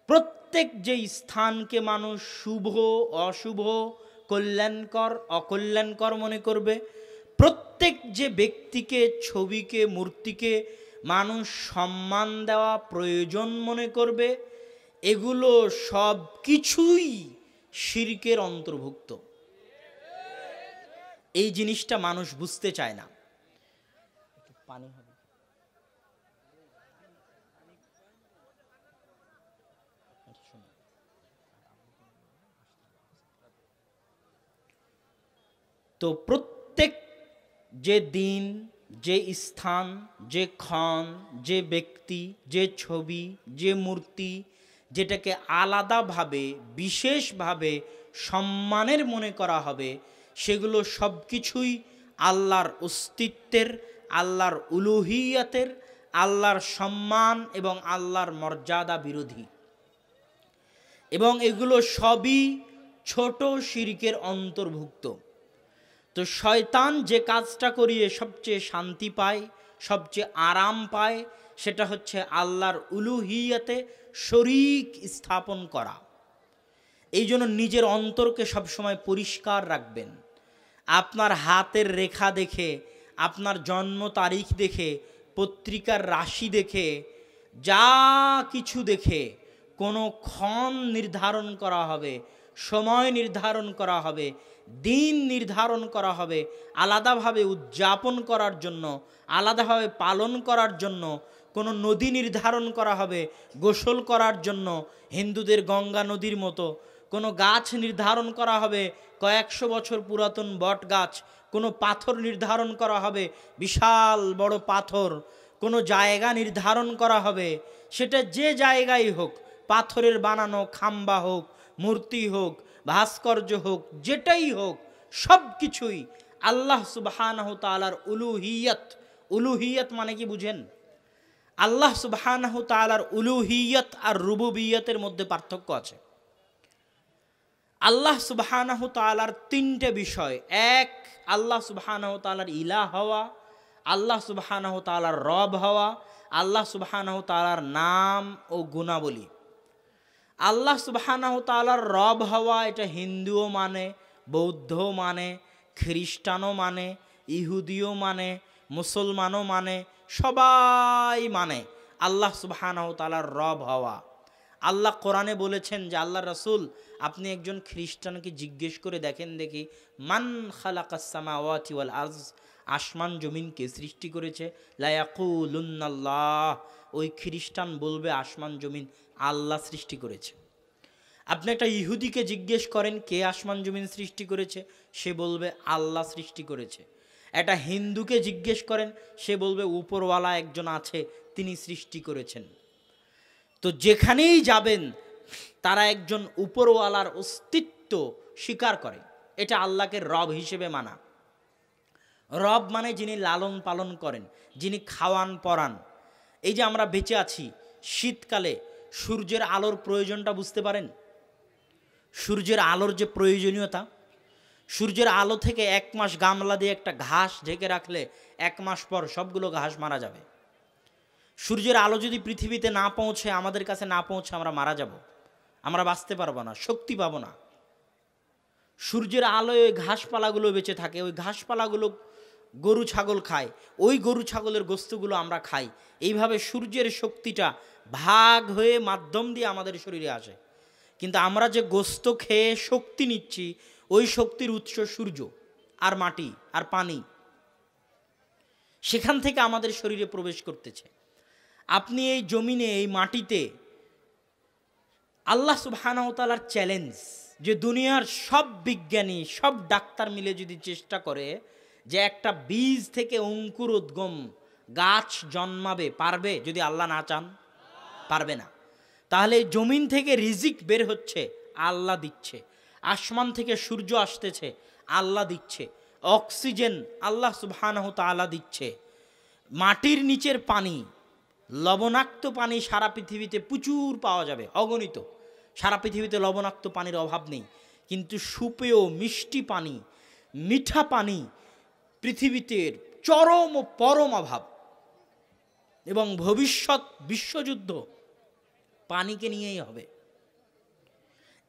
প্রত্যেক যে স্থানকে মানুষ শুভ অশুভ, কল্যাণকর অকল্যাণকর মনে করবে, প্রত্যেক যে ব্যক্তিকে, ছবিকে, মূর্তিকে মানুষ সম্মান দেওয়া প্রয়োজন মনে করবে, এগুলো সব কিছুই শিরকের অন্তর্ভুক্ত। এই জিনিসটা মানুষ বুঝতে চায় না। পানি হবে। তো প্রত্যেক যে দিন, যে স্থান, যে ক্ষণ, যে ব্যক্তি, যে ছবি, যে মূর্তি, যেটাকে আলাদাভাবে বিশেষভাবে সম্মানের মনে করা হবে, সেগুলো সব কিছুই আল্লাহর অস্তিত্বের, আল্লাহর উলুহিয়াতের, আল্লাহর সম্মান এবং আল্লাহর মর্যাদা বিরোধী, এবং এগুলো সবই ছোট শিরকের অন্তর্ভুক্ত। তো শয়তান যে কাজটা করিয়ে সবচেয়ে শান্তি পায়, সবচেয়ে আরাম পায়, সেটা হচ্ছে আল্লাহর উলুহিয়াতে শরীক স্থাপন করা। এই জন্য নিজের অন্তরকে সবসময় পরিষ্কার রাখবেন। আপনার হাতের রেখা দেখে, আপনার জন্ম তারিখ দেখে, পত্রিকার রাশি দেখে, যা কিছু দেখে কোনো ক্ষণ নির্ধারণ করা হবে, সময় নির্ধারণ করা হবে, দিন নির্ধারণ করা হবে, আলাদাভাবে উদযাপন করার জন্য, আলাদাভাবে পালন করার জন্য কোনো নদী নির্ধারণ করা হবে গোসল করার জন্য, হিন্দুদের গঙ্গা নদীর মতো কোনো গাছ নির্ধারণ করা হবে, কয়েকশো বছর পুরাতন বট গাছ, কোনো পাথর নির্ধারণ করা হবে, বিশাল বড় পাথর, কোনো জায়গা নির্ধারণ করা হবে, সেটা যে জায়গায় হোক, পাথরের বানানো খাম্বা হোক, মূর্তি হোক, ভাস্কর্য হোক, যেটাই হোক, সব কিছুই আল্লাহ সুবহানাহু তাআলার উলুহিয়ত। উলুহিয়ত মানে কি বুঝেন? আল্লাহ সুবহানাহু তাআলার উলুহিয়ত আর রুবুবিয়তের মধ্যে পার্থক্য আছে। আল্লাহ সুবহানাহু তাআলার তিনটে বিষয়। এক, আল্লাহ সুবহানাহু তাআলার ইলাহ হওয়া, আল্লাহ সুবহানাহু তাআলার রব হওয়া, আল্লাহ সুবহানাহু তাআলার নাম ও গুণাবলী। আল্লাহ সুবহানাহু তাআলার রব হওয়া, এটা হিন্দুও মানে, বৌদ্ধও মানে, খ্রিস্টানও মানে, ইহুদিও মানে, মুসলমানও মানে, সবাই মানে আল্লাহ সুবহানাহু তাআলার রব হওয়া। আল্লাহ কোরআনে বলেছেন যে আল্লাহ রাসূল, আপনি একজন খ্রিস্টানকে জিজ্ঞেস করে দেখেন দেখি, মান খালাকাস সামাওয়াতি ওয়াল আরজ, আসমান জমিনকে সৃষ্টি করেছে? লা ইয়াকুলুন্নাল্লাহ, ওই খ্রিস্টান বলবে আসমান জমিন আল্লাহ সৃষ্টি করেছে। আপনি একটা ইহুদিকে জিজ্ঞেস করেন কে আসমান জমিন সৃষ্টি করেছে, সে বলবে আল্লাহ সৃষ্টি করেছে। একটা হিন্দুকে জিজ্ঞেস করেন, সে বলবে উপরওয়ালা একজন আছে, তিনি সৃষ্টি করেছেন। তো যেখানেই যাবেন তারা একজন উপরওয়ালার অস্তিত্ব স্বীকার করে। এটা আল্লাহকে রব হিসেবে মানা। রব মানে যিনি লালন পালন করেন, যিনি খাওয়ান পরান। এই যে আমরা বেঁচে আছি, শীতকালে সূর্যের আলোর প্রয়োজনটা বুঝতে পারেন? সূর্যের আলোর যে প্রয়োজনীয়তা, সূর্যের আলো থেকে এক মাস গামলা দিয়ে একটা ঘাস ঢেকে রাখলে 1 মাস পর সবগুলো ঘাস মারা যাবে। সূর্যের আলো যদি পৃথিবীতে না পৌঁছে, আমাদের কাছে না পৌঁছে, আমরা মারা যাব, আমরা বাঁচতে পারবো না, শক্তি পাবো না। সূর্যের আলোয় ওই ঘাসপালাগুলো বেঁচে থাকে, ওই ঘাসপালাগুলো গরু ছাগল খায়, ওই গরু ছাগলের গোস্তগুলো আমরা খাই। এইভাবে সূর্যের শক্তিটা ভাগ হয়ে মাধ্যম দিয়ে আমাদের শরীরে আসে। কিন্তু আমরা যে গোস্ত খেয়ে শক্তি নিচ্ছি, ওই শক্তির উৎস সূর্য আর মাটি আর পানি, সেখান থেকে আমাদের শরীরে প্রবেশ করতেছে। আপনি এই জমিনে, এই মাটিতে আল্লাহ সুবহানাহু তাআলার চ্যালেঞ্জ, যে দুনিয়ার সব বিজ্ঞানী, সব ডাক্তার মিলে যদি চেষ্টা করে যে একটা বীজ থেকে অঙ্কুরোদ্গম গাছ জন্মাবে, পারবে? যদি আল্লাহ না চান, পারবে না। তাহলে জমিন থেকে রিজিক বের হচ্ছে, আল্লাহ দিচ্ছে। আসমান থেকে সূর্য আসতেছে, আল্লাহ দিচ্ছে। অক্সিজেন আল্লাহ সুবহানাহু তাআলা দিচ্ছে। মাটির নিচের পানি, লবণাক্ত পানি সারা পৃথিবীতে প্রচুর পাওয়া যাবে, অগণিত। সারা পৃথিবীতে লবণাক্ত পানির অভাব নেই, কিন্তু সুপেয় মিষ্টি পানি, মিঠা পানি পৃথিবীতে চরম ও পরম অভাব। এবং ভবিষ্যৎ বিশ্বযুদ্ধ পানিকে নিয়েই হবে।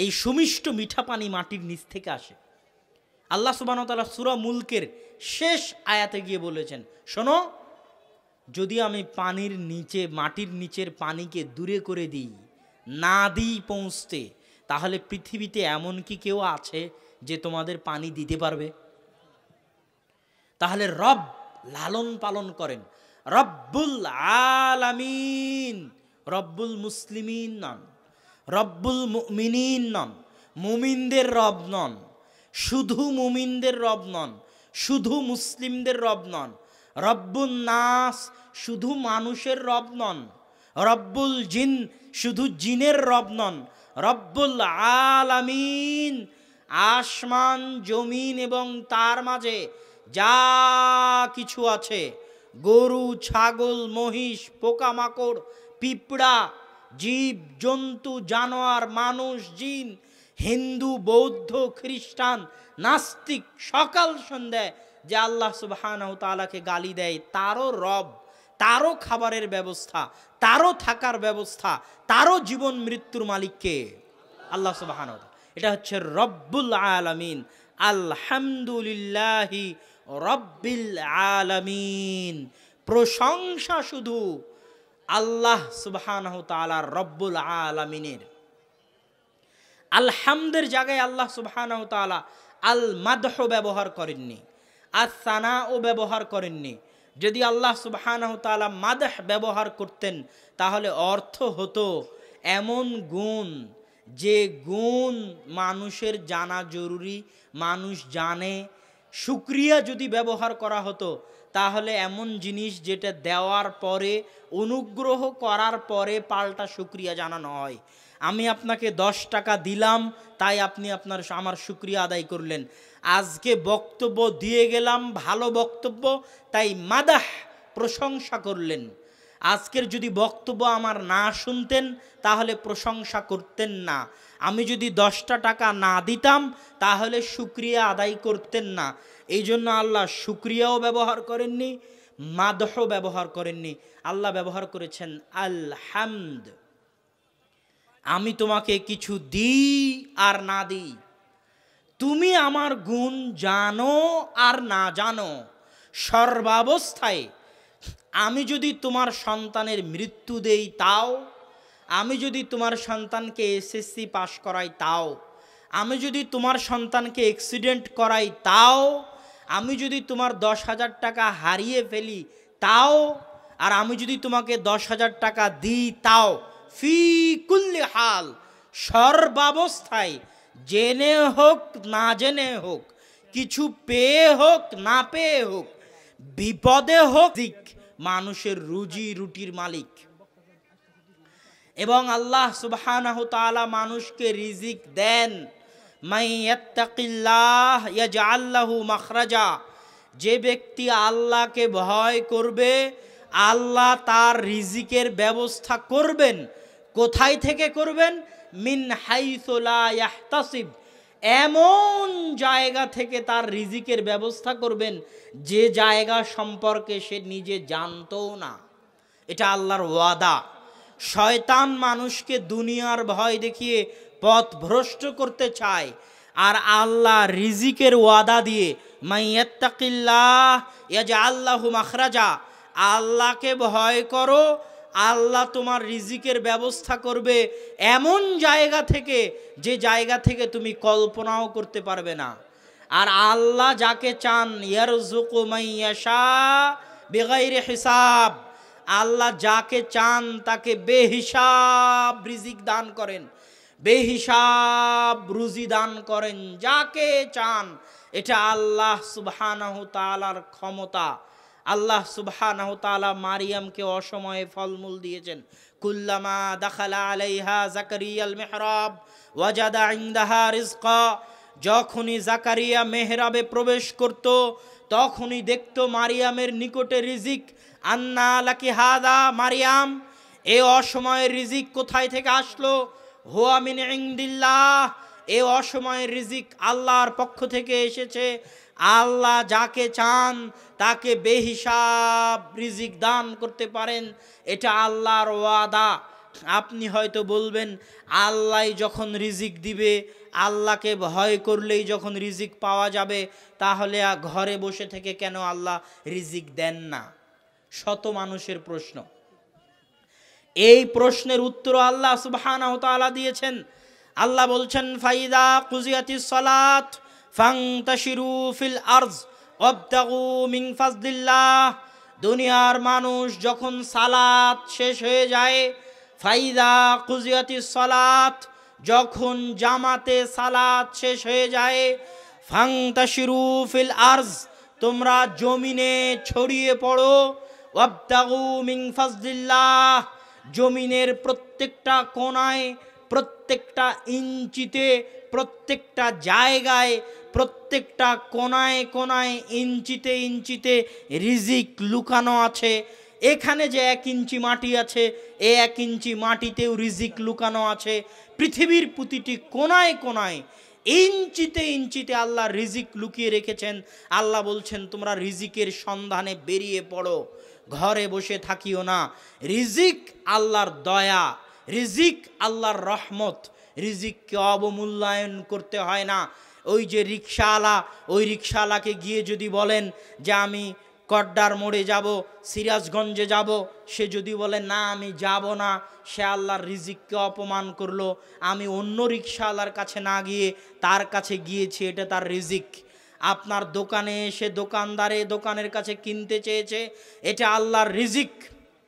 এই সুমিষ্ট মিঠা পানি মাটির নিচ থেকে আসে। আল্লাহ সুবহানাহু ওয়া তাআলা সূরা মুলকের শেষ আয়াতে গিয়ে বলেছেন, শোনো, যদি আমি পানির নিচে, মাটির নিচের পানিকে দূরে করে দিই, না দিই পৌঁছতে, তাহলে পৃথিবীতে এমন কি কেউ আছে যে তোমাদের পানি দিতে পারবে? তাহলে রব লালন পালন করেন, রব্বুল আলামিন, রব্বুল মুসলিমিন নন, রব্বুল মুমিনিন নন, মুমিনদের রব নন, শুধু মুমিনদের রব নন, শুধু মুসলিমদের রব নন, রব্বুন নাস, শুধু মানুষের রব নন, রব্বুল জিন, শুধু জিনের রব নন, রব্বুল আলামিন, আসমান জমিন এবং তার মাঝে যা কিছু আছে, গরু ছাগল মহিষ পোকামাকড় পিঁপড়া জীব জন্তু জানোয়ার মানুষ জিন, হিন্দু বৌদ্ধ খ্রিস্টান নাস্তিক সকাল সন্ধ্যায় যে আল্লাহ সুবহানাহু ওয়া তাআলাকে গালি দেয়, তারও রব, তারও খাবারের ব্যবস্থা, তারও থাকার ব্যবস্থা, তারও জীবন মৃত্যুর মালিককে আল্লাহ সুবহানাহু ওয়া তাআলা। এটা হচ্ছে রব্বুল আলামিন। আলহামদুলিল্লাহি রব্বিল আলামিন। প্রশংসা শুধু আল্লাহ সুবহানাহু ওয়া তাআলার, রব্বুল আলামিনের। আলহামদের জায়গায় আল্লাহ সুবহানাহু ওয়া তাআলা আল মাদহ ব্যবহার করেননি, আস-সানাও ব্যবহার করেননি। যদি আল্লাহ সুবহানাহু ওয়া তাআলা মাদহ ব্যবহার করতেন তাহলে অর্থ হতো এমন গুণ, যে গুণ মানুষের জানা জরুরি, মানুষ জানে। শুকরিয়া যদি ব্যবহার করা হতো তাহলে এমন জিনিস যেটা দেওয়ার পরে, অনুগ্রহ করার পরে পাল্টা শুকরিয়া জানানো হয়। আমি আপনাকে 10 টাকা দিলাম, তাই আপনি আমার শুকরিয়া আদায় করলেন। আজকে বক্তব্য দিয়ে গেলাম, ভালো বক্তব্য, তাই মাদাহ প্রশংসা করলেন। আজকের যদি বক্তব্য আমার না শুনতেন তাহলে প্রশংসা করতেন না। আমি যদি 10টা টাকা না দিতাম তাহলে শুকরিয়া আদায় করতেন না। এই জন্য আল্লাহ শুকরিয়াও ব্যবহার করেননি, মাদহ ব্যবহার করেননি। আল্লাহ ব্যবহার করেছেন আলহামদ। আমি তোমাকে কিছু দিই আর না দিই, তুমি আমার গুণ জানো আর না জানো, সর্বাবস্থায় আমি যদি তোমার সন্তানের মৃত্যু দেই তাও, আমি যদি তোমার সন্তানকে এসএসসি পাশ করাই তাও, আমি যদি তোমার সন্তানকে অ্যাক্সিডেন্ট করাই তাও, আমি যদি তোমার 10,000 টাকা হারিয়ে ফেলি তাও, আর আমি যদি তোমাকে 10,000 টাকা দিই তাও, ফি কুল্লি হাল, সর্বাবস্থায়, জেনে হোক না জেনে হোক, কিছু পেয়ে হোক না পেয়ে হোক, বিপদে হোক, মানুষের রুজি রুটির মালিক। এবং আল্লাহ সুবহানাহু ওয়া তাআলা মানুষকে রিজিক দেন। মাই ইয়াত্তাকিল্লাহ ইয়াজআল লাহু মাখরাজা, যে ব্যক্তি আল্লাহকে ভয় করবে আল্লাহ তার রিজিকের ব্যবস্থা করবেন। কোথায় থেকে করবেন? মিন হাইসু লা ইয়াহতাসিব, এমন জায়গা থেকে তার রিজিকের ব্যবস্থা করবেন যে জায়গা সম্পর্কে সে নিজে জানতো না। এটা আল্লাহর ওয়াদা। শয়তান মানুষকে দুনিয়ার ভয় দেখিয়ে পথ ভ্রষ্ট করতে চায়, আর আল্লাহ রিজিকের ওয়াদা দিয়ে মাইয়াত্তাকিল্লাহ ইয়াজআল লাহু মাখরাজা, আল্লাহকে ভয় করো, আল্লাহ তোমার রিজিকের ব্যবস্থা করবে এমন জায়গা থেকে যে জায়গা থেকে তুমি কল্পনাও করতে পারবে না। আর আল্লাহ যাকে চান ইয়ারযুকু মাইয়াশা বিগাইরি হিসাব, আল্লাহ যাকে চান তাকে বেহিসাব রিজিক দান করেন, বেহিসাব রুজি দান করেন যাকে চান। এটা আল্লাহ সুবহানাহু তাআলার ক্ষমতা। আল্লাহ সুবহানাহু তাআলা মারিয়ামকে অসময়ে ফলমূল দিয়েছেন। কুল্লামা দাখালা আলাইহা জাকারিয়াল মিহরাব ওয়াজাদা ইনদাহা রিজকা, যখনই জাকারিয়া মেহরাবে প্রবেশ করত তখনই দেখতো মারিয়ামের নিকটে রিজিক। আন্না লাকি হাদা, মারিয়াম এই অসময়ের রিজিক কোথায় থেকে আসলো? হুয়া মিন ইনদিল্লাহ, এই অসময়ের রিজিক আল্লাহর পক্ষ থেকে এসেছে। আল্লাহ যাকে চান তাকে বেহিসাব রিজিক দান করতে পারেন, এটা আল্লাহর ওয়াদা। আপনি হয়তো বলবেন আল্লাহ যখন রিজিক দিবে, আল্লাহকে ভয় করলেই যখন রিজিক পাওয়া যাবে, তাহলে ঘরে বসে থেকে কেন আল্লাহ রিজিক দেন না? শত মানুষের প্রশ্ন। এই প্রশ্নের উত্তর আল্লাহ সুবহানাহু ওয়া তাআলা দিয়েছেন। আল্লাহ বলছেন, ফাইদা কুজিয়াতিস সালাত ফান্তাশিরু ফিল আরজ ওয়াবতাগু মিন ফাজলিল্লাহ। দুনিয়ার মানুষ যখন সালাত শেষ হয়ে যায়, ফাইদা কুজিয়াতিস সালাত, যখন জামাতে সালাত শেষ হয়ে যায়, ফান্তাশিরু ফিল আরজ, তোমরা জমিনে ছড়িয়ে পড়ো, ওয়াবতাগু মিন ফাজলিল্লাহ, জমিনের প্রত্যেকটা কোণায়, প্রত্যেকটা ইঞ্চিতে, প্রত্যেকটা জায়গায়, প্রত্যেকটা কোণায় কোণায়, ইঞ্চিতে ইঞ্চিতে রিজিক লুকানো আছে। এখানে যে 1 ইঞ্চি মাটি আছে, এই 1 ইঞ্চি মাটিতেও রিজিক লুকানো আছে। পৃথিবীর প্রতিটি কোণায় কোণায়, ইঞ্চিতে ইঞ্চিতে আল্লাহ রিজিক লুকিয়ে রেখেছেন। আল্লাহ বলছেন, তোমরা রিজিকের সন্ধানে বেরিয়ে পড়ো, ঘরে বসে থাকিও না। রিজিক আল্লাহর দয়া, রিজিক আল্লাহর রহমত, রিজিককে অবমূল্যায়ন করতে হয় না। ওই যে রিকশাওয়ালা, ওই রিকশাওয়ালাকে গিয়ে যদি বলেন যে আমি কড্ডার মোড়ে যাব, সিরাজগঞ্জে যাব, সে যদি বলে না আমি যাব না, সে আল্লাহর রিজিককে অপমান করলো। আমি অন্য রিকশাওয়ালার কাছে না গিয়ে তার কাছে গিয়েছি, এটা তার রিজিক। আপনার দোকানে এসে দোকানদারে দোকানের কাছে কিনতে চেয়েছে, এটা আল্লাহর রিজিক।